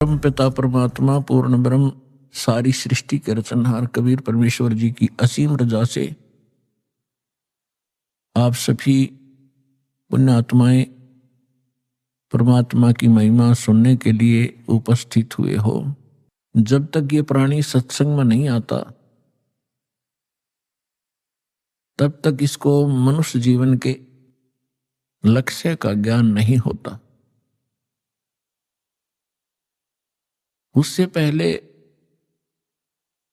परम पिता परमात्मा पूर्ण ब्रह्म सारी सृष्टि के रचनहार कबीर परमेश्वर जी की असीम रजा से आप सभी पुण्यात्माएं परमात्मा की महिमा सुनने के लिए उपस्थित हुए हो। जब तक ये प्राणी सत्संग में नहीं आता तब तक इसको मनुष्य जीवन के लक्ष्य का ज्ञान नहीं होता। उससे पहले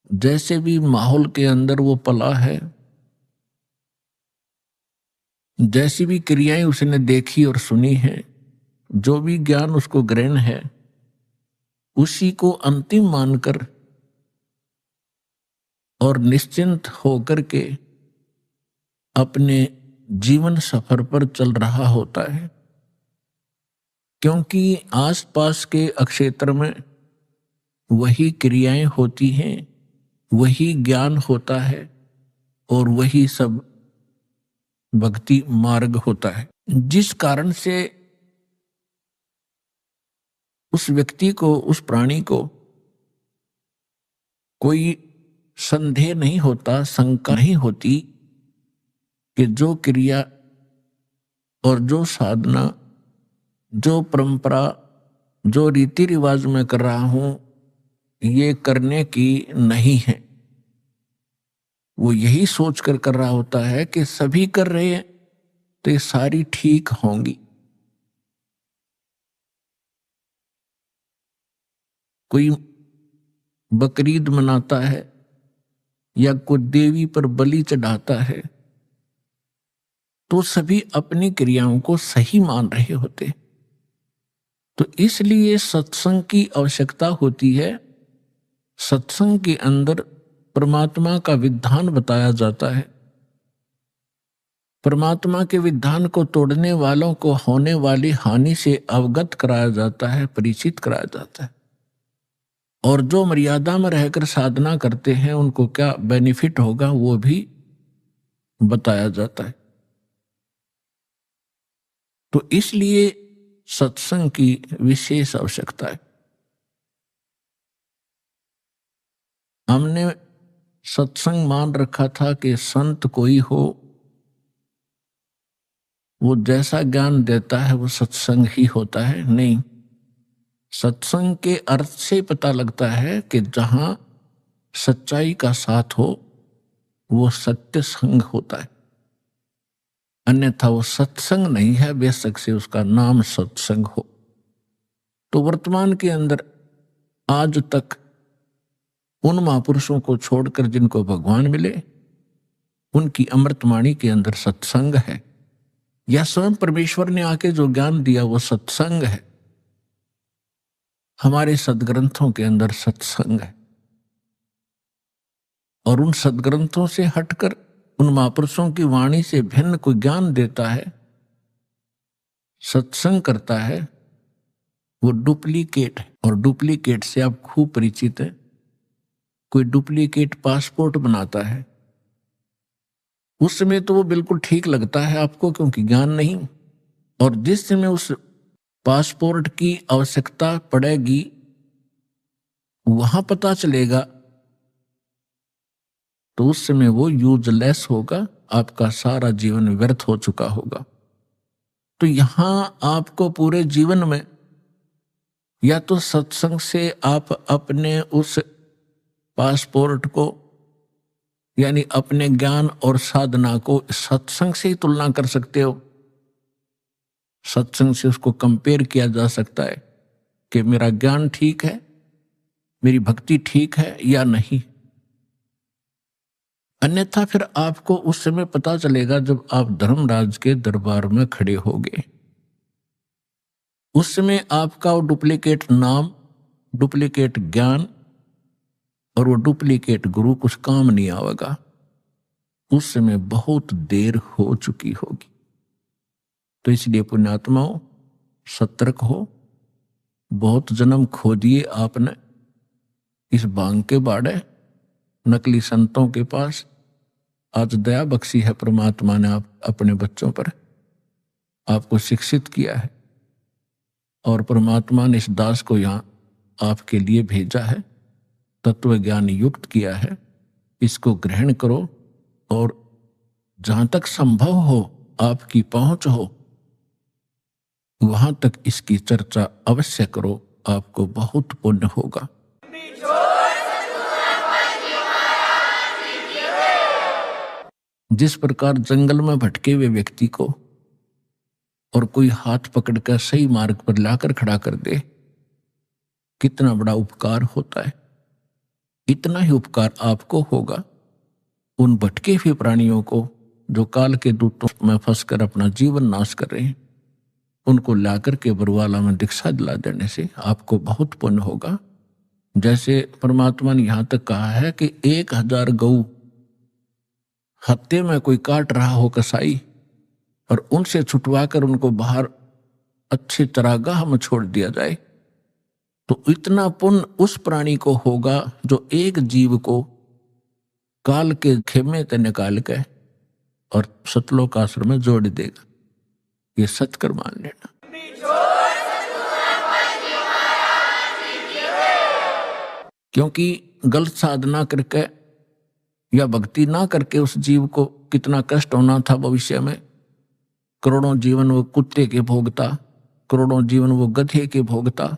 जैसे भी माहौल के अंदर वो पला है, जैसी भी क्रियाएं उसने देखी और सुनी है, जो भी ज्ञान उसको ग्रहण है, उसी को अंतिम मानकर और निश्चिंत होकर के अपने जीवन सफर पर चल रहा होता है। क्योंकि आसपास के क्षेत्र में वही क्रियाएं होती हैं, वही ज्ञान होता है और वही सब भक्ति मार्ग होता है, जिस कारण से उस व्यक्ति को, उस प्राणी को कोई संदेह नहीं होता, शंका नहीं होती कि जो क्रिया और जो साधना, जो परंपरा, जो रीति रिवाज में कर रहा हूं, ये करने की नहीं है। वो यही सोचकर कर रहा होता है कि सभी कर रहे हैं तो ये सारी ठीक होंगी। कोई बकरीद मनाता है या कोई देवी पर बलि चढ़ाता है तो सभी अपनी क्रियाओं को सही मान रहे होते। तो इसलिए सत्संग की आवश्यकता होती है। सत्संग के अंदर परमात्मा का विधान बताया जाता है। परमात्मा के विधान को तोड़ने वालों को होने वाली हानि से अवगत कराया जाता है, परिचित कराया जाता है। और जो मर्यादा में रहकर साधना करते हैं उनको क्या बेनिफिट होगा वो भी बताया जाता है। तो इसलिए सत्संग की विशेष आवश्यकता है। हमने सत्संग मान रखा था कि संत कोई हो, वो जैसा ज्ञान देता है वो सत्संग ही होता है। नहीं, सत्संग के अर्थ से पता लगता है कि जहां सच्चाई का साथ हो वो सत्य संग होता है, अन्यथा वो सत्संग नहीं है, बेशक से उसका नाम सत्संग हो। तो वर्तमान के अंदर आज तक उन महापुरुषों को छोड़कर जिनको भगवान मिले, उनकी अमृतवाणी के अंदर सत्संग है, या स्वयं परमेश्वर ने आके जो ज्ञान दिया वो सत्संग है। हमारे सदग्रंथों के अंदर सत्संग है। और उन सदग्रंथों से हटकर उन महापुरुषों की वाणी से भिन्न कोई ज्ञान देता है, सत्संग करता है, वो डुप्लीकेट है। और डुप्लीकेट से आप खूब परिचित है। कोई डुप्लीकेट पासपोर्ट बनाता है, उस समय तो वो बिल्कुल ठीक लगता है आपको क्योंकि ज्ञान नहीं। और जिस समय उस पासपोर्ट की आवश्यकता पड़ेगी वहां पता चलेगा तो उस समय वो यूजलेस होगा, आपका सारा जीवन व्यर्थ हो चुका होगा। तो यहां आपको पूरे जीवन में या तो सत्संग से आप अपने उस पासपोर्ट को यानी अपने ज्ञान और साधना को सत्संग से ही तुलना कर सकते हो। सत्संग से उसको कंपेयर किया जा सकता है कि मेरा ज्ञान ठीक है, मेरी भक्ति ठीक है या नहीं। अन्यथा फिर आपको उस समय पता चलेगा जब आप धर्मराज के दरबार में खड़े होगे। उस समय आपका वो डुप्लीकेट नाम, डुप्लीकेट ज्ञान और वो डुप्लीकेट गुरु कुछ काम नहीं आवेगा। उस समय बहुत देर हो चुकी होगी। तो इसलिए पुण्यात्माओं सतर्क हो। बहुत जन्म खो दिए आपने इस भांग के बाड़े, नकली संतों के पास। आज दया बख्शी है परमात्मा ने आप अपने बच्चों पर, आपको शिक्षित किया है और परमात्मा ने इस दास को यहाँ आपके लिए भेजा है, तत्व ज्ञान युक्त किया है, इसको ग्रहण करो और जहां तक संभव हो, आपकी पहुंच हो, वहां तक इसकी चर्चा अवश्य करो, आपको बहुत पुण्य होगा। जिस प्रकार जंगल में भटके हुए व्यक्ति को और कोई हाथ पकड़कर सही मार्ग पर लाकर खड़ा कर दे, कितना बड़ा उपकार होता है, इतना ही उपकार आपको होगा उन भटके हुए प्राणियों को जो काल के दूतों में फंसकर अपना जीवन नाश कर रहे हैं। उनको लाकर के बरुवाला में दीक्षा दिला देने से आपको बहुत पुण्य होगा। जैसे परमात्मा ने यहां तक कहा है कि 1000 गऊ हत्ते में कोई काट रहा हो कसाई, और उनसे छुटवाकर उनको बाहर अच्छी चरागाह में छोड़ दिया जाए, तो इतना पुण्य उस प्राणी को होगा जो एक जीव को काल के खेमे से निकाल के और सतलोक आश्रम में जोड़ देगा। ये सत्कर मान लेना। क्योंकि गलत साधना करके या भक्ति ना करके उस जीव को कितना कष्ट होना था भविष्य में। करोड़ों जीवन वो कुत्ते के भोगता, करोड़ों जीवन वो गधे के भोगता,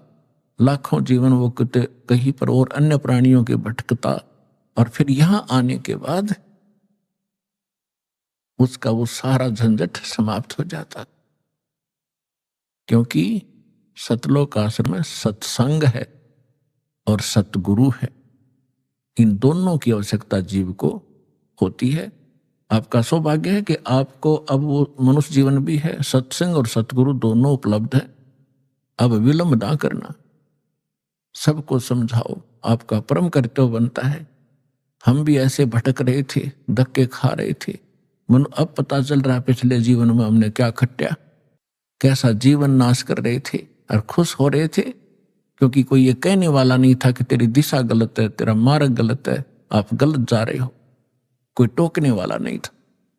लाखों जीवन वो कुत्ते कहीं पर और अन्य प्राणियों के भटकता, और फिर यहां आने के बाद उसका वो सारा झंझट समाप्त हो जाता। क्योंकि सतलोक आश्रम में सत्संग है और सतगुरु है, इन दोनों की आवश्यकता जीव को होती है। आपका सौभाग्य है कि आपको अब वो मनुष्य जीवन भी है, सत्संग और सतगुरु दोनों उपलब्ध है। अब विलंब ना करना, सबको समझाओ, आपका परम कर्तव्य बनता है। हम भी ऐसे भटक रहे थे, धक्के खा रहे थे, मनु अब पता चल रहा है पिछले जीवन में हमने क्या खट्या, कैसा जीवन नाश कर रहे थे, और खुश हो रहे थे क्योंकि कोई ये कहने वाला नहीं था कि तेरी दिशा गलत है, तेरा मार्ग गलत है, आप गलत जा रहे हो, कोई टोकने वाला नहीं था।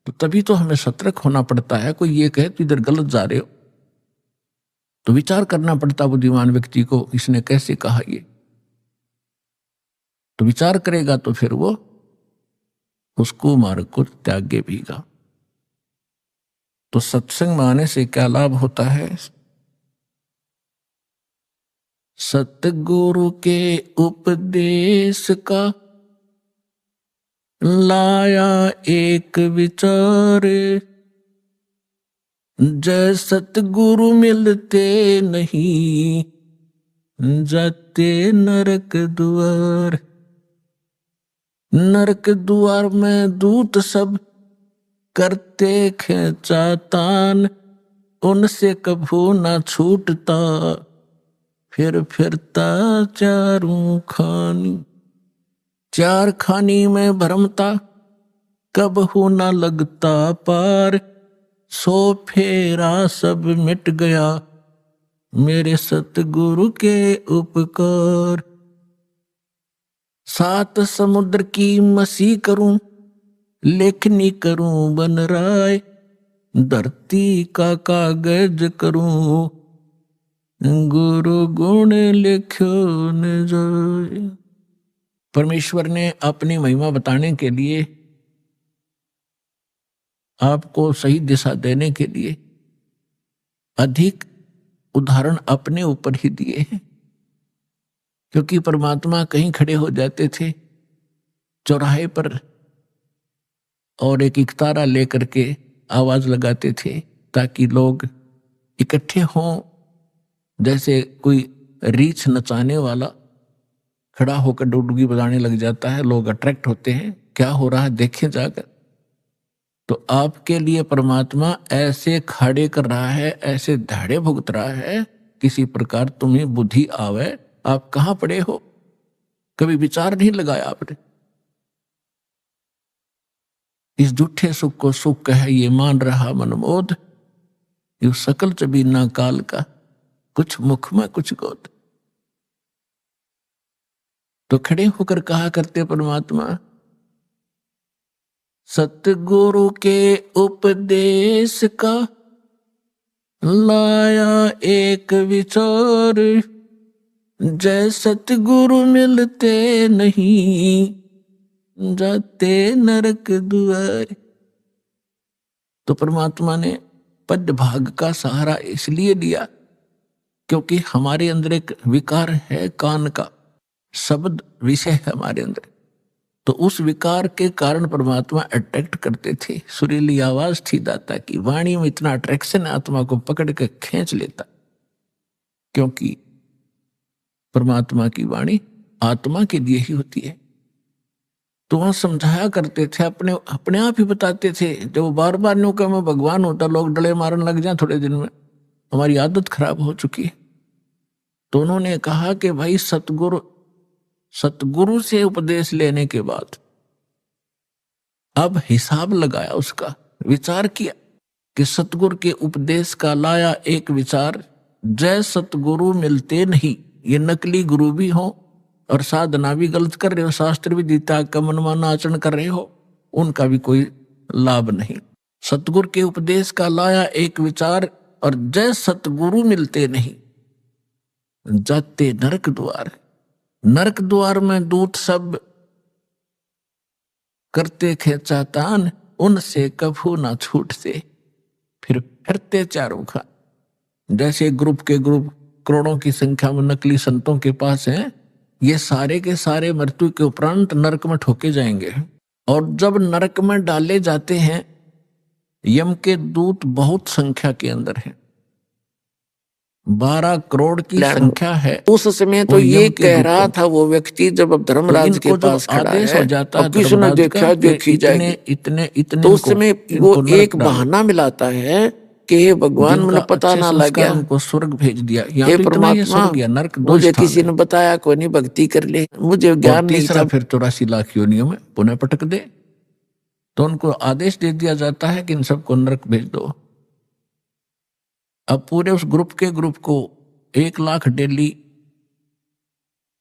तो तभी तो हमें सतर्क होना पड़ता है। कोई ये कहे तो इधर गलत जा रहे हो तो विचार करना पड़ता बुद्धिमान व्यक्ति को, इसने कैसे कहा ये, तो विचार करेगा तो फिर वो उसको मार्ग को त्यागे भीगा। तो सत्संग में आने से क्या लाभ होता है? सतगुरु के उपदेश का लाया एक विचार, जय सतगुरु मिलते नहीं जाते नरक द्वार। नरक द्वार में दूत सब करते खेचातान, उनसे कभू ना छूटता फिर फिरता चारों खानी। चार खानी में भरमता कबहू ना लगता पार, सो फेरा सब मिट गया मेरे सतगुरु के उपकार। 7 समुद्र की मसी करूं, लेखनी करूं बन राय, धरती का कागज करूं गुरु गुण लिखो न जाए। परमेश्वर ने अपनी महिमा बताने के लिए, आपको सही दिशा देने के लिए अधिक उदाहरण अपने ऊपर ही दिए हैं। क्योंकि परमात्मा कहीं खड़े हो जाते थे चौराहे पर और एक इकतारा लेकर के आवाज लगाते थे ताकि लोग इकट्ठे हों। जैसे कोई रीछ नचाने वाला खड़ा होकर डुडुगी बजाने लग जाता है, लोग अट्रैक्ट होते हैं, क्या हो रहा है देखें जाकर। तो आपके लिए परमात्मा ऐसे खड़े कर रहा है, ऐसे धाड़े भुगत रहा है, किसी प्रकार तुम्हें बुद्धि आवे। आप कहां पड़े हो, कभी विचार नहीं लगाया आपने। इस झूठे सुख को सुख कह ये मान रहा मनमोद, यू सकल चबीना काल का कुछ मुख में कुछ गोद। तो खड़े होकर कहा करते परमात्मा, सतगुरु के उपदेश का लाया एक विचार, जय सतगुरु मिलते नहीं, जाते नरक द्वार। तो परमात्मा ने पद भाग का सहारा इसलिए लिया क्योंकि हमारे अंदर एक विकार है, कान का शब्द विषय है हमारे अंदर। तो उस विकार के कारण परमात्मा अट्रैक्ट करते थे। सुरीली आवाज थी दाता की, वाणी में इतना अट्रैक्शन आत्मा को पकड़ के खींच लेता, क्योंकि परमात्मा की वाणी आत्मा के लिए ही होती है। तो वहां समझाया करते थे, अपने अपने आप ही बताते थे। जब वो बार बार न्यू कहा मैं भगवान होता, लोग डले मारने लग जाए थोड़े दिन में, हमारी आदत खराब हो चुकी है। तो उन्होंने कहा कि भाई सतगुरु से उपदेश लेने के बाद अब हिसाब लगाया, उसका विचार किया कि सतगुरु के उपदेश का लाया एक विचार, जय सतगुरु मिलते नहीं। ये नकली गुरु भी हो और साधना भी गलत कर रहे हो, शास्त्र भी गीता का मनमाना आचरण कर रहे हो, उनका भी कोई लाभ नहीं। सतगुरु के उपदेश का लाया एक विचार, और जय सतगुरु मिलते नहीं, जाते नरक द्वार। नरक द्वार में दूत सब करते खेचा तान, उनसे कभू ना छूटते, फिर फिरते चारों खान। जैसे ग्रुप के ग्रुप करोड़ों की संख्या में नकली संतों के पास हैं, ये सारे के सारे मृत्यु के उपरांत नरक में ठोके जाएंगे। और जब नरक में डाले जाते हैं, यम के दूत बहुत संख्या के अंदर है, 12 करोड़ की संख्या है। उस समय तो ये कह रहा था वो व्यक्ति, जब अब धर्मराज के पास खड़ा है, हो जाता है किसने देखा देखी जाएगी, इतने इतने, तो उस समय वो एक बहाना मिलाता है कि हे भगवान मुझे पता ना लग गया, उनको स्वर्ग भेज दिया। हे परमात्मा, नरक मुझे किसी ने बताया कोई नहीं, भक्ति कर ले, मुझे ज्ञान नहीं था। फिर 84 लाख योनियों में पुनः पटक दे। तो उनको आदेश दे दिया जाता है कि इन सबको नरक भेज दो। अब पूरे उस ग्रुप के ग्रुप को 1 लाख डेली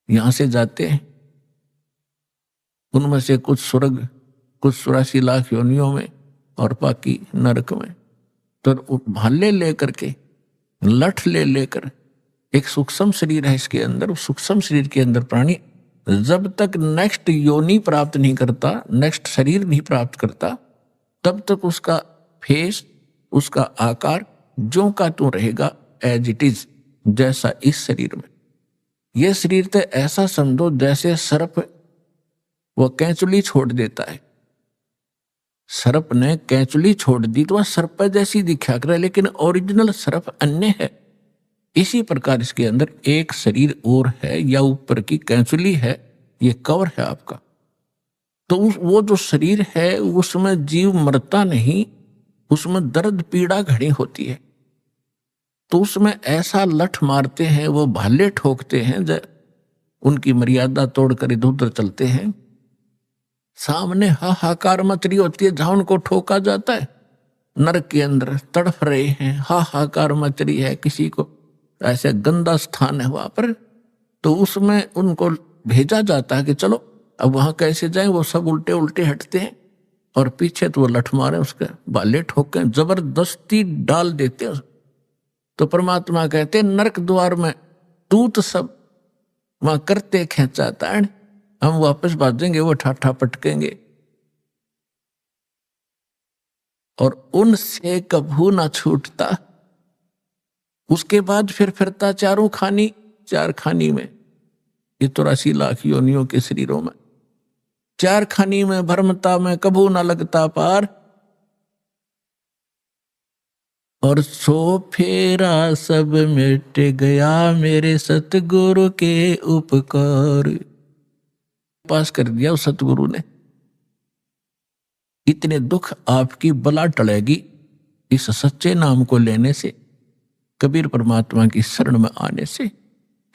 यहां से जाते हैं, उनमें से कुछ स्वर्ग, कुछ 84 लाख योनियों में और बाकी नरक में। तो भाले लेकर के, लठ ले लेकर, एक सूक्ष्म शरीर है इसके अंदर, उस सूक्ष्म शरीर के अंदर प्राणी जब तक नेक्स्ट योनि प्राप्त नहीं करता, नेक्स्ट शरीर नहीं प्राप्त करता, तब तक उसका फेस, उसका आकार जो का त्यों रहेगा, एज इट इज, जैसा इस शरीर में। यह शरीर तो ऐसा समझो जैसे सर्प वो कैंचुली छोड़ देता है। सर्प ने कैंचुली छोड़ दी तो वह सर्प जैसी दिखा कर, लेकिन ओरिजिनल सर्प अन्य है। इसी प्रकार इसके अंदर एक शरीर और है, या ऊपर की कैंचुली है, ये कवर है आपका। तो वो जो शरीर है उसमें जीव मरता नहीं, उसमें दर्द पीड़ा घड़ी होती है। तो उसमें ऐसा लठ मारते हैं, वो भाले ठोकते हैं, उनकी मर्यादा तोड़कर इधर उधर चलते हैं। सामने हाहाकार मच रही होती है, जहां उनको ठोका जाता है, नरक के अंदर तड़फ रहे हैं, हाहाकार मच रही है, किसी को ऐसे गंदा स्थान है वहां पर, तो उसमें उनको भेजा जाता है कि चलो अब वहां कैसे जाएं। वो सब उल्टे उल्टे हटते हैं और पीछे तो वो लठ मारे, उसके बाले ठोके, जबरदस्ती डाल देते हैं। तो परमात्मा कहते हैं नरक द्वार में दूत सब वहां करते खेचा ताड़, हम वापस भागेंगे, वो ठाठा पटकेंगे और उनसे कभू ना छूटता। उसके बाद फिर फिरता चारों खानी, 4 खानी में, ये 84 लाख योनियों के शरीरों में, 4 खानी में भ्रमता में कभू ना लगता पार। और सो फेरा सब मिट गया मेरे सतगुरु के उपकार। पास कर दिया उस सतगुरु ने। इतने दुख आपकी बला टलेगी इस सच्चे नाम को लेने से, कबीर परमात्मा की शरण में आने से,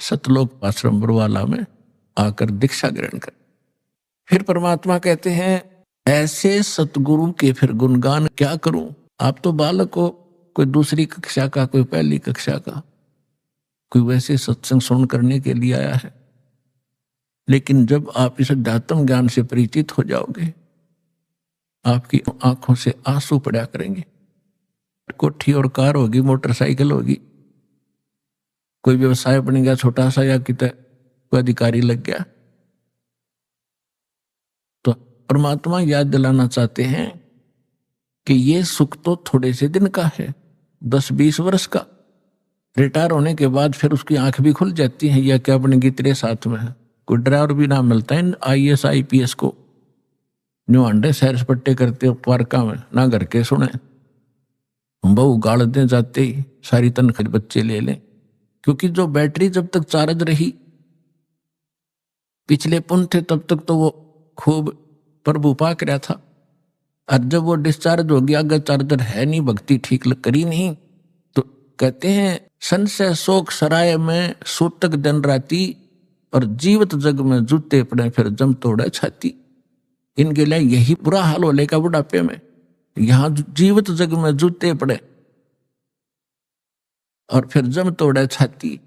सतलोक आश्रम बरवाला में आकर दीक्षा ग्रहण कर। फिर परमात्मा कहते हैं ऐसे सतगुरु के फिर गुणगान क्या करूं। आप तो बालक हो, कोई दूसरी कक्षा का, कोई पहली कक्षा का, कोई वैसे सत्संग सुन करने के लिए आया है। लेकिन जब आप इस अध्यात्म ज्ञान से परिचित हो जाओगे, आपकी आंखों से आंसू पड़ा करेंगे। कोठी और कार होगी, मोटरसाइकिल होगी, कोई व्यवसाय बन गया छोटा सा, या कितने कोई अधिकारी लग गया। तो परमात्मा याद दिलाना चाहते हैं कि ये सुख तो थोड़े से दिन का है, 10-20 वर्ष का। रिटायर होने के बाद फिर उसकी आंख भी खुल जाती है, या क्या बनेगी तेरे साथ में है। कोई ड्राइवर भी ना मिलता है IAS IPS को, जो अंडे सैर सपट्टे करते हो पार्का में, ना घर के सुने, बहु गाड़ दे जाते ही सारी तनख्वाह बच्चे ले लें। क्योंकि जो बैटरी जब तक चार्ज रही, पिछले पुण्य थे, तब तक तो वो खूब प्रभु पाक रहा था। और जब वो डिस्चार्ज हो गया, अगर चार्जर है नहीं, भक्ति ठीक करी नहीं, तो कहते हैं संशय शोक सराय में सूतक दिन राती, और जीवित जग में जूते पड़े फिर जम तोड़े छाती। इनके लिए यही बुरा हाल हो लेगा बुढ़ापे में। यहां जीवित जग में जूते पड़े और फिर जम तोड़े छाती।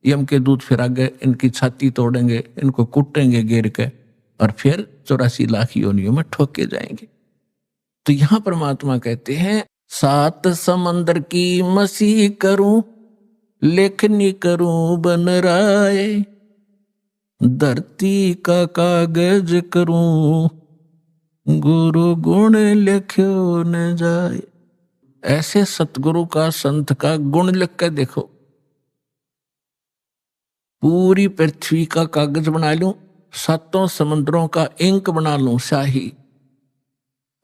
यम के दूत फिर आगे इनकी छाती तोड़ेंगे, इनको कुटेंगे गिर के, और फिर 84 लाख योनियों में ठोके जाएंगे। तो यहां परमात्मा कहते हैं 7 समंदर की मसीह करूं, लेखनी करूं बन राय, धरती का कागज करूं, गुरु गुण लिख्यो न जाए। ऐसे सतगुरु का, संत का गुण लिख के देखो, पूरी पृथ्वी का कागज बना लूं, 7 समुद्रों का इंक बना लूं शाही,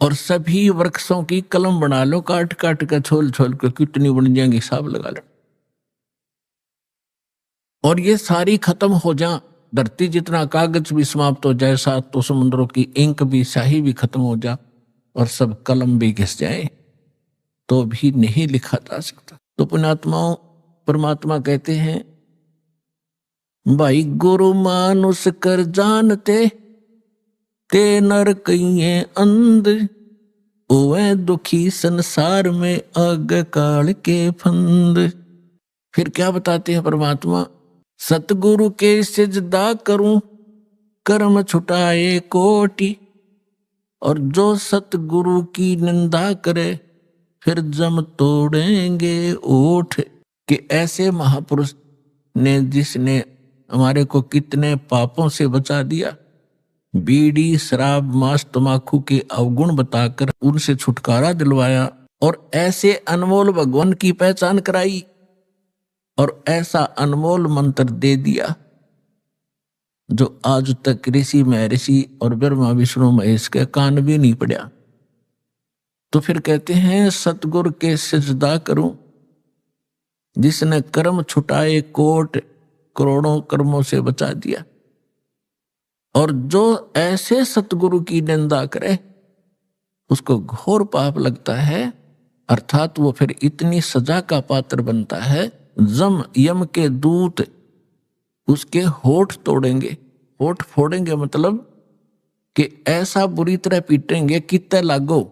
और सभी वृक्षों की कलम बना लो, काट काट के छोल छोल के, कितनी बन जाएंगी हिसाब लगा लो। और ये सारी खत्म हो जा, धरती जितना कागज भी समाप्त हो जाए, 7 समुद्रों की इंक भी, शाही भी खत्म हो जा, और सब कलम भी घिस जाए, तो भी नहीं लिखा जा सकता। तो पुण्यात्माओं, परमात्मा कहते हैं भाई गुरु मानुष कर जानते, ते नर कहिए अंध, ओए दुखी संसार में आग काल के फंद। फिर क्या बताते हैं परमात्मा, सतगुरु के सिजदा करूं, कर्म छुटाए कोटि, और जो सतगुरु की निंदा करे, फिर जम तोड़ेंगे ओठ। कि ऐसे महापुरुष ने, जिसने हमारे को कितने पापों से बचा दिया, बीड़ी शराब मांस तमाकू के अवगुण बताकर उनसे छुटकारा दिलवाया, और ऐसे अनमोल भगवान की पहचान कराई, और ऐसा अनमोल मंत्र दे दिया जो आज तक ऋषि महर्षि और ब्रह्मा विष्णु महेश के कान भी नहीं पड़ा। तो फिर कहते हैं सतगुरु के सिजदा करूं, जिसने कर्म छुटाए कोट, करोड़ों कर्मों से बचा दिया। और जो ऐसे सतगुरु की निंदा करे, उसको घोर पाप लगता है, अर्थात वो फिर इतनी सजा का पात्र बनता है, जम यम के दूत उसके होठ तोड़ेंगे। होठ फोड़ेंगे मतलब कि ऐसा बुरी तरह पीटेंगे, कितने लागो,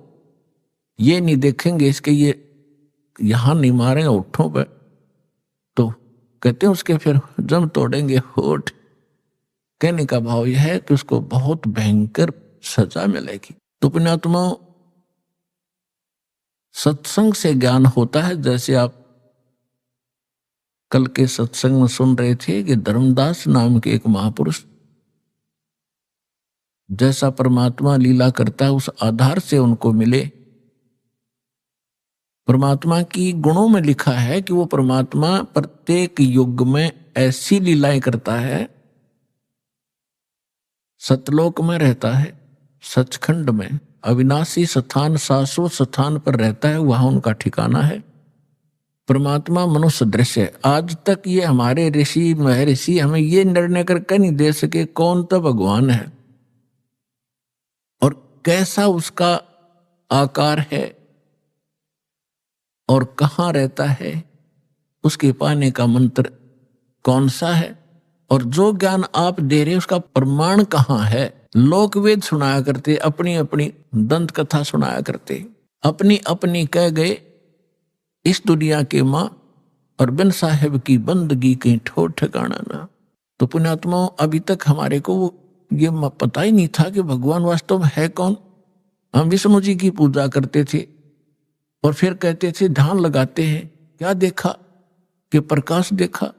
ये नहीं देखेंगे इसके, ये यहां नहीं मारेंगे होठों पर, तो कहते हैं उसके फिर जम तोड़ेंगे होठ। कहने का भाव यह है कि उसको बहुत भयंकर सजा मिलेगी। तो पुण्यात्माओं, सत्संग से ज्ञान होता है। जैसे आप कल के सत्संग में सुन रहे थे कि धर्मदास नाम के एक महापुरुष, जैसा परमात्मा लीला करता है उस आधार से उनको मिले। परमात्मा की गुणों में लिखा है कि वो परमात्मा प्रत्येक युग में ऐसी लीलाएं करता है। सतलोक में रहता है, सचखंड में अविनाशी स्थान, शाश्वत स्थान पर रहता है, वहां उनका ठिकाना है। परमात्मा मनुष्य दृश्य है। आज तक ये हमारे ऋषि महर्षि हमें ये निर्णय करके नहीं दे सके कौन तो भगवान है और कैसा उसका आकार है और कहाँ रहता है, उसके पाने का मंत्र कौन सा है, और जो ज्ञान आप दे रहे उसका प्रमाण कहाँ है। लोक वेद सुनाया करते, अपनी अपनी दंत कथा सुनाया करते, अपनी अपनी कह गए इस दुनिया के माँ, और बिन साहेब की बंदगी कहीं ठोर ठिकाना ना। तो पुण्यात्माओं, अभी तक हमारे को ये पता ही नहीं था कि भगवान वास्तव में है कौन। हम विष्णु जी की पूजा करते थे और फिर कहते थे ध्यान लगाते हैं, क्या देखा कि प्रकाश देखा,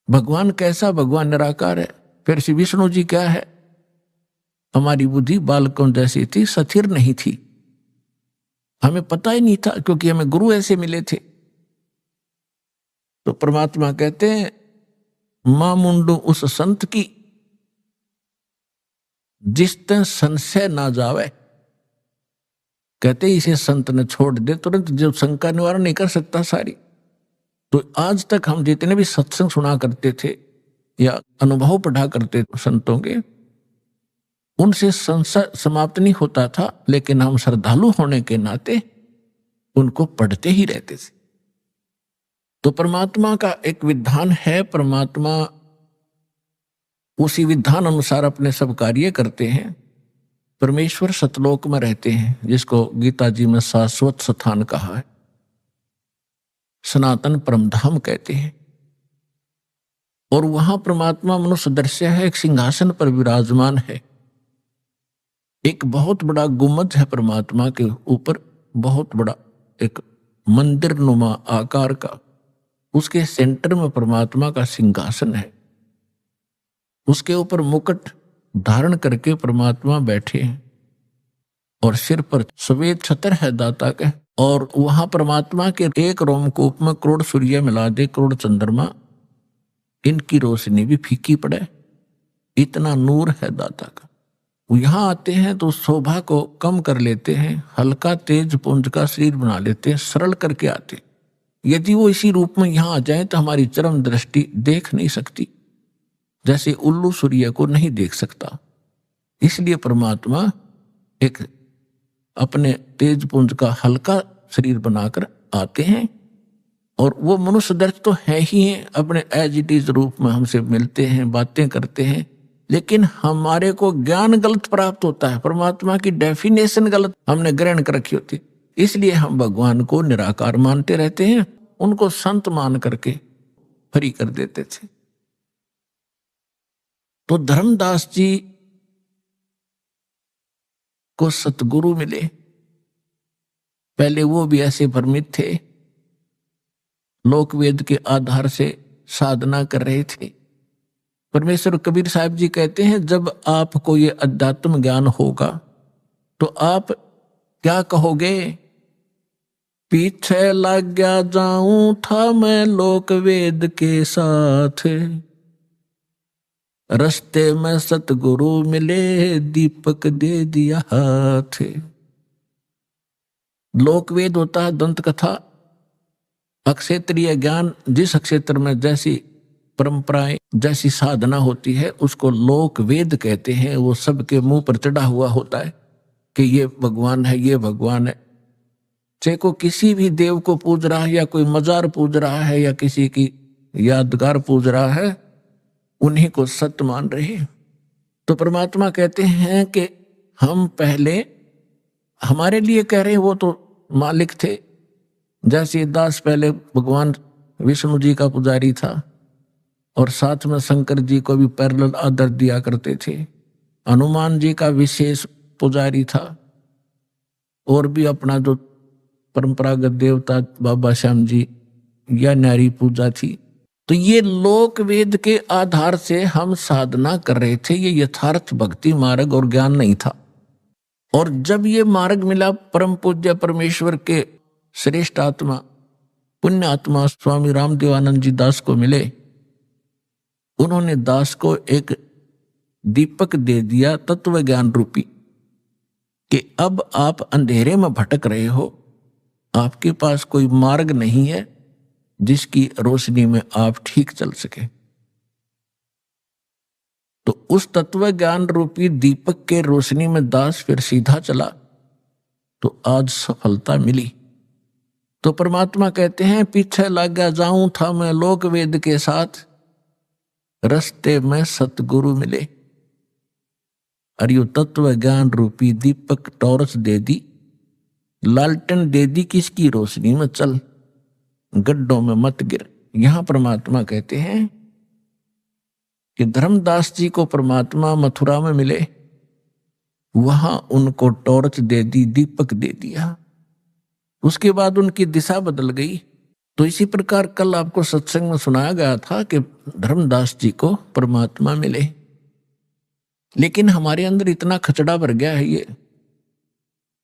भगवान कैसा? भगवान निराकार है। फिर श्री विष्णु जी क्या है? हमारी बुद्धि बालकों जैसी थी, स्थिर नहीं थी, हमें पता ही नहीं था, क्योंकि हमें गुरु ऐसे मिले थे। तो परमात्मा कहते हैं मां मुंडू उस संत की जिस तन संशय ना जावे। कहते इसे संत ने छोड़ दे तुरंत, जो शंका निवारण नहीं कर सकता सारी। तो आज तक हम जितने भी सत्संग सुना करते थे या अनुभव पढ़ा करते थे संतों के, उनसे संशय समाप्त नहीं होता था, लेकिन हम श्रद्धालु होने के नाते उनको पढ़ते ही रहते थे। तो परमात्मा का एक विधान है, परमात्मा उसी विधान अनुसार अपने सब कार्य करते हैं। परमेश्वर सतलोक में रहते हैं, जिसको गीता जी में शाश्वत स्थान कहा है, सनातन परमधाम कहते हैं। और वहां परमात्मा मनुष्य दृश्य है, एक सिंहासन पर विराजमान है। एक बहुत बड़ा गुम्बद है परमात्मा के ऊपर, बहुत बड़ा एक मंदिर नुमा आकार का, उसके सेंटर में परमात्मा का सिंहासन है। उसके ऊपर मुकुट धारण करके परमात्मा बैठे हैं और सिर पर सफेद छत्र है दाता के। और वहां परमात्मा के एक रोमकूप में करोड़ सूर्य मिला दे, करोड़ चंद्रमा, इनकी रोशनी भी फीकी पड़े, इतना नूर है दाता का। वो यहां आते हैं तो शोभा को कम कर लेते हैं, हल्का तेज पुंज का शरीर बना लेते हैं, सरल करके आते। यदि वो इसी रूप में यहां आ जाए तो हमारी चरम दृष्टि देख नहीं सकती, जैसे उल्लू सूर्य को नहीं देख सकता। इसलिए परमात्मा एक अपने तेज पुंज का हल्का शरीर बनाकर आते हैं। और वो मनुष्य दर्श तो है ही है, अपने एज इट इज रूप में हमसे मिलते हैं, बातें करते हैं, लेकिन हमारे को ज्ञान गलत प्राप्त होता है, परमात्मा की डेफिनेशन गलत हमने ग्रहण कर रखी होती। इसलिए हम भगवान को निराकार मानते रहते हैं, उनको संत मान करके फ्री कर देते थे। तो धर्मदास जी को सतगुरु मिले। पहले वो भी ऐसे भ्रमित थे, लोक वेद के आधार से साधना कर रहे थे। परमेश्वर कबीर साहब जी कहते हैं जब आपको ये अध्यात्म ज्ञान होगा तो आप क्या कहोगे? पीछे लग गया जाऊं था मैं लोक वेद के साथ, रस्ते में सतगुरु मिले दीपक दे दिया हाथ। लोक वेद होता है दंत कथा, अक्षेत्रीय ज्ञान, जिस क्षेत्र में जैसी परंपराएं जैसी साधना होती है उसको लोक वेद कहते हैं। वो सबके मुंह पर चढ़ा हुआ होता है कि ये भगवान है, ये भगवान है। चाहे को किसी भी देव को पूज रहा है या कोई मजार पूज रहा है या किसी की यादगार पूज रहा है, उन्हीं को सत्य मान रहे हैं। तो परमात्मा कहते हैं कि हम पहले हमारे लिए कह रहे हैं, वो तो मालिक थे। जैसे दास पहले भगवान विष्णु जी का पुजारी था और साथ में शंकर जी को भी पैरेलल आदर दिया करते थे। हनुमान जी का विशेष पुजारी था और भी अपना जो परंपरागत देवता बाबा श्याम जी या नारी पूजा थी। तो ये लोक वेद के आधार से हम साधना कर रहे थे, ये यथार्थ भक्ति मार्ग और ज्ञान नहीं था। और जब ये मार्ग मिला परम पूज्य परमेश्वर के श्रेष्ठ आत्मा पुण्य आत्मा स्वामी रामदेवानंद जी दास को मिले, उन्होंने दास को एक दीपक दे दिया तत्व ज्ञान रूपी कि अब आप अंधेरे में भटक रहे हो, आपके पास कोई मार्ग नहीं है जिसकी रोशनी में आप ठीक चल सके। तो उस तत्व ज्ञान रूपी दीपक के रोशनी में दास फिर सीधा चला तो आज सफलता मिली। तो परमात्मा कहते हैं पीछे लग गया जाऊं था मैं लोक वेद के साथ, रस्ते में सतगुरु मिले। और यो तत्व ज्ञान रूपी दीपक टॉर्च दे दी, लालटेन दे दी, किसकी रोशनी में चल, गड्ढों में मत गिर। यहां परमात्मा कहते हैं कि धर्मदास जी को परमात्मा मथुरा में मिले, वहां उनको टॉर्च दे दी, दीपक दे दिया। उसके बाद उनकी दिशा बदल गई। तो इसी प्रकार कल आपको सत्संग में सुनाया गया था कि धर्मदास जी को परमात्मा मिले, लेकिन हमारे अंदर इतना खचड़ा भर गया है ये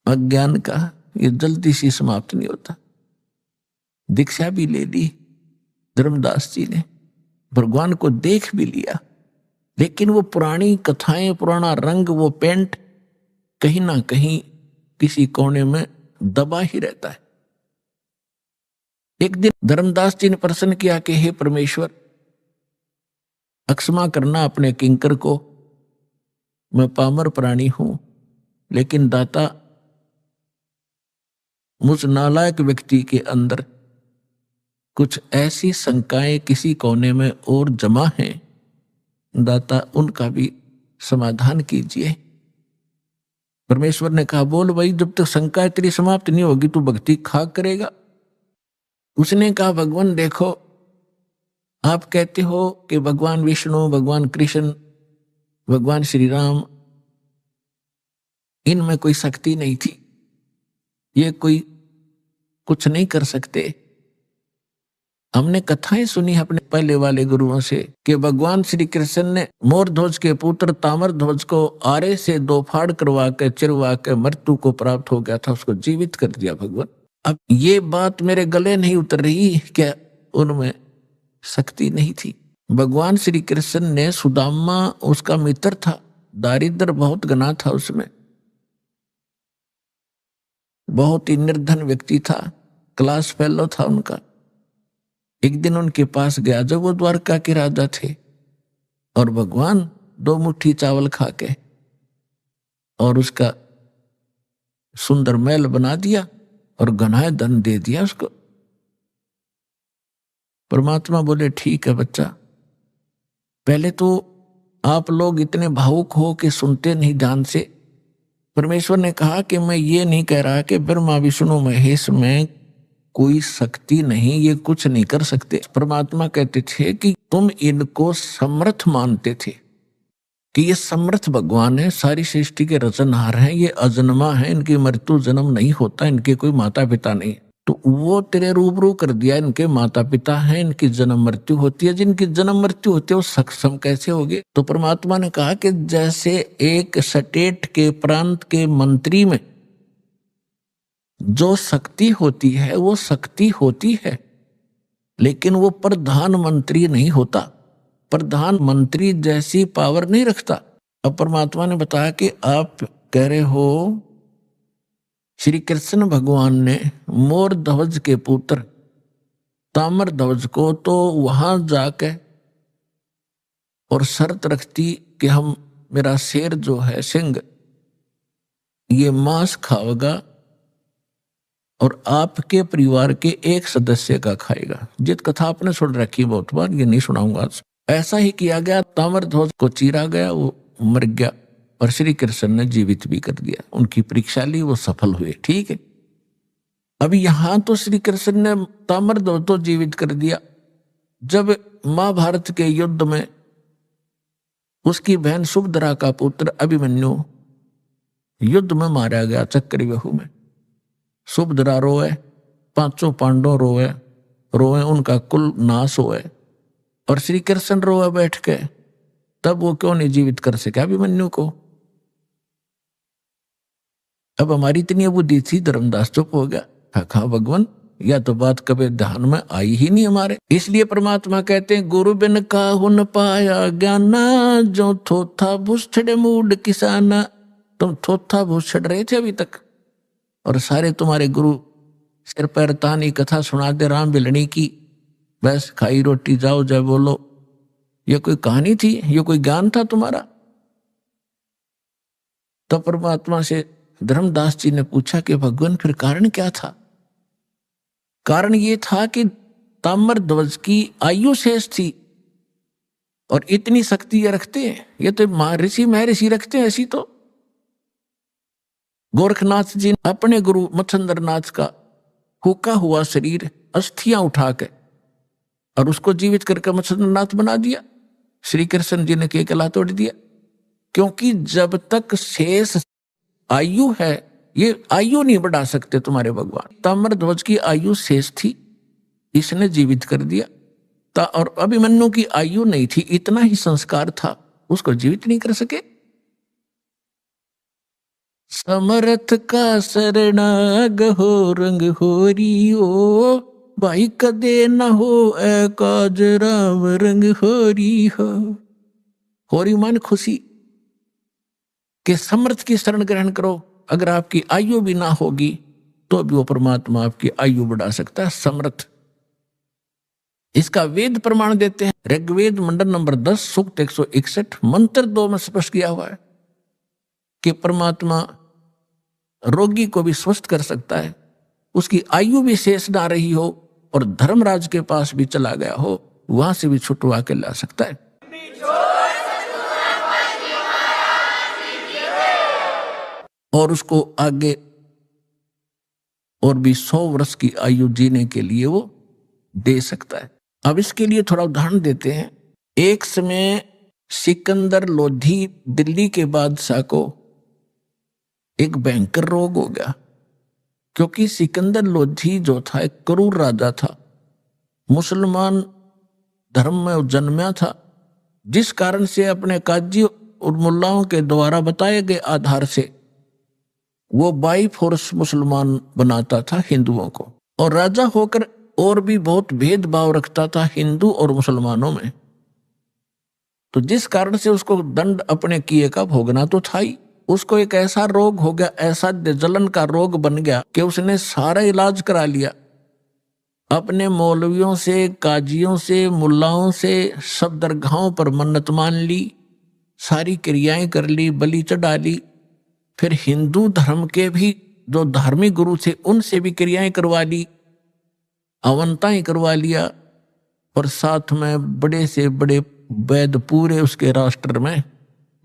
अज्ञान का, ये जल्दी से समाप्त नहीं होता। दीक्षा भी ले ली धर्मदास जी ने, भगवान को देख भी लिया, लेकिन वो पुरानी कथाएं, पुराना रंग, वो पेंट कहीं ना कहीं किसी कोने में दबा ही रहता है। एक दिन धर्मदास जी ने प्रश्न किया कि हे परमेश्वर, अक्षमा करना अपने किंकर को, मैं पामर प्राणी हूं, लेकिन दाता मुझ नालायक व्यक्ति के अंदर कुछ ऐसी शंकाएं किसी कोने में और जमा हैं, दाता उनका भी समाधान कीजिए। परमेश्वर ने कहा बोल भाई, जब तक शंकाएं तेरी समाप्त नहीं होगी तू भक्ति खाक करेगा। उसने कहा भगवान देखो, आप कहते हो कि भगवान विष्णु, भगवान कृष्ण, भगवान श्री राम, इनमें कोई शक्ति नहीं थी, ये कोई कुछ नहीं कर सकते। हमने कथाएं सुनी अपने पहले वाले गुरुओं से कि भगवान श्री कृष्ण ने मोर ध्वज के पुत्र तामर ध्वज को आरे से दो फाड़ करवा के चिरवा के मृत्यु को प्राप्त हो गया था, उसको जीवित कर दिया भगवान। अब ये बात मेरे गले नहीं उतर रही, क्या उनमें शक्ति नहीं थी? भगवान श्री कृष्ण ने सुदामा उसका मित्र था, दारिद्र बहुत घना था, उसमें बहुत ही निर्धन व्यक्ति था, क्लास फेलो था उनका। एक दिन उनके पास गया जब वो द्वारका के राजा थे, और भगवान 2 मुट्ठी चावल खा के और उसका सुंदर महल बना दिया और घना धन दे दिया उसको। परमात्मा बोले ठीक है बच्चा, पहले तो आप लोग इतने भावुक हो कि सुनते नहीं ध्यान से। परमेश्वर ने कहा कि मैं ये नहीं कह रहा कि ब्रह्मा विष्णु महेश में कोई शक्ति नहीं, ये कुछ नहीं कर सकते। परमात्मा कहते थे कि तुम इनको समर्थ मानते थे कि ये समर्थ भगवान है, सारी सृष्टि के रचनहार हैं, ये अजन्मा है, इनकी मृत्यु जन्म नहीं होता, इनके कोई माता पिता नहीं। तो वो तेरे रूबरू कर दिया, इनके माता पिता हैं, इनकी जन्म मृत्यु होती है, जिनकी जन्म मृत्यु होती है वो सक्षम कैसे होगे? तो परमात्मा ने कहा कि जैसे एक स्टेट के प्रांत के मंत्री में जो शक्ति होती है वो शक्ति होती है, लेकिन वो प्रधानमंत्री नहीं होता, प्रधानमंत्री जैसी पावर नहीं रखता। अब परमात्मा ने बताया कि आप कह रहे हो श्री कृष्ण भगवान ने मोर ध्वज के पुत्र ताम्र ध्वज को तो वहां जाके और शर्त रखती कि हम, मेरा शेर जो है सिंह, ये मांस खाएगा और आपके परिवार के एक सदस्य का खाएगा। जित कथा आपने सुन रखी बहुत बार, ये नहीं सुनाऊंगा आज। ऐसा ही किया गया, ताम्र ध्वज को चीरा गया, वो मर गया और श्री कृष्ण ने जीवित भी कर दिया। उनकी परीक्षा ली, वो सफल हुए, ठीक है। अभी यहां तो श्री कृष्ण ने ताम्र ध्वज तो जीवित कर दिया। जब महाभारत के युद्ध में उसकी बहन सुभद्रा का पुत्र अभिमन्यु युद्ध में मारा गया चक्रव्यूह में, सुभद्रा रोए, 5 पांडव रोए, उनका कुल नाश होए, और श्री कृष्ण रोए बैठ के, तब वो क्यों नहीं जीवित कर सके अभिमन्यु को? अब हमारी इतनी बुद्धि थी, धर्मदास चुप हो गया। कहा भगवान, या तो बात कभी ध्यान में आई ही नहीं हमारे। इसलिए परमात्मा कहते हैं गुरु बिन काहु न पाया ज्ञाना, जो थोथा भूषड़ मूड किसाना। तुम थोथा भूषड़ रहे थे अभी तक, और सारे तुम्हारे गुरु सिर पैर तानी कथा सुना दे राम बिलनी की, बस खाई रोटी जाओ जय बोलो। ये कोई कहानी थी? ये कोई ज्ञान था तुम्हारा? तो परमात्मा से धर्मदास जी ने पूछा कि भगवान फिर कारण क्या था? कारण ये था कि ताम्र ध्वज की आयु शेष थी, और इतनी शक्ति ये रखते हैं, ये तो ऋषि महर्षि रखते हैं ऐसी। तो गोरखनाथ जी ने अपने गुरु मच्छंद्रनाथ का हुका हुआ शरीर अस्थियां उठा के और उसको जीवित करके मच्छंद्रनाथ बना दिया। श्री कृष्ण जी ने केकला तोड़ दिया, क्योंकि जब तक शेष आयु है, ये आयु नहीं बढ़ा सकते तुम्हारे भगवान। ताम्र ध्वज की आयु शेष थी, इसने जीवित कर दिया था, और अभिमन्यु की आयु नहीं थी, इतना ही संस्कार था, उसको जीवित नहीं कर सके। समर्थ का शरणाग हो रंग होरियो, भाई कदे न हो ए काज राम रंग होरी हो। होरी मान खुशी कि समर्थ की शरण ग्रहण करो, अगर आपकी आयु भी ना होगी तो भी वो परमात्मा आपकी आयु बढ़ा सकता है, समर्थ। इसका वेद प्रमाण देते हैं। ऋग्वेद मंडल नंबर 10 सूक्त 161 मंत्र 2 में स्पष्ट किया हुआ है कि परमात्मा रोगी को भी स्वस्थ कर सकता है, उसकी आयु भी शेष ना रही हो और धर्मराज के पास भी चला गया हो, वहां से भी छुटवा के ला सकता है। और उसको आगे और भी 100 वर्ष की आयु जीने के लिए वो दे सकता है। अब इसके लिए थोड़ा उदाहरण देते हैं। एक समय सिकंदर लोधी दिल्ली के बादशाह को एक भयंकर रोग हो गया, क्योंकि सिकंदर लोधी जो था एक क्रूर राजा था, मुसलमान धर्म में जन्मा था, जिस कारण से अपने काजी और मुल्लाओं के द्वारा बताए गए आधार से वो बाई फोर्स मुसलमान बनाता था हिंदुओं को, और राजा होकर और भी बहुत भेदभाव रखता था हिंदू और मुसलमानों में। तो जिस कारण से उसको दंड अपने किए का भोगना तो था ही, उसको एक ऐसा रोग हो गया, ऐसा जलन का रोग बन गया कि उसने सारा इलाज करा लिया, अपने मौलवियों से, काजियों से, मुल्लाओं से, सब दरगाहों पर मन्नत मान ली, सारी क्रियाएं कर ली, बलि चढ़ा ली, फिर हिंदू धर्म के भी जो धार्मिक गुरु थे उनसे भी क्रियाएं करवा ली, अवंताएं करवा लिया, और साथ में बड़े से बड़े वैद पूरे उसके राष्ट्र में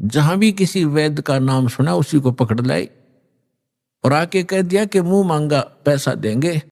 जहां भी किसी वैद का नाम सुना उसी को पकड़ लाए और आके कह दिया कि मुंह मांगा पैसा देंगे।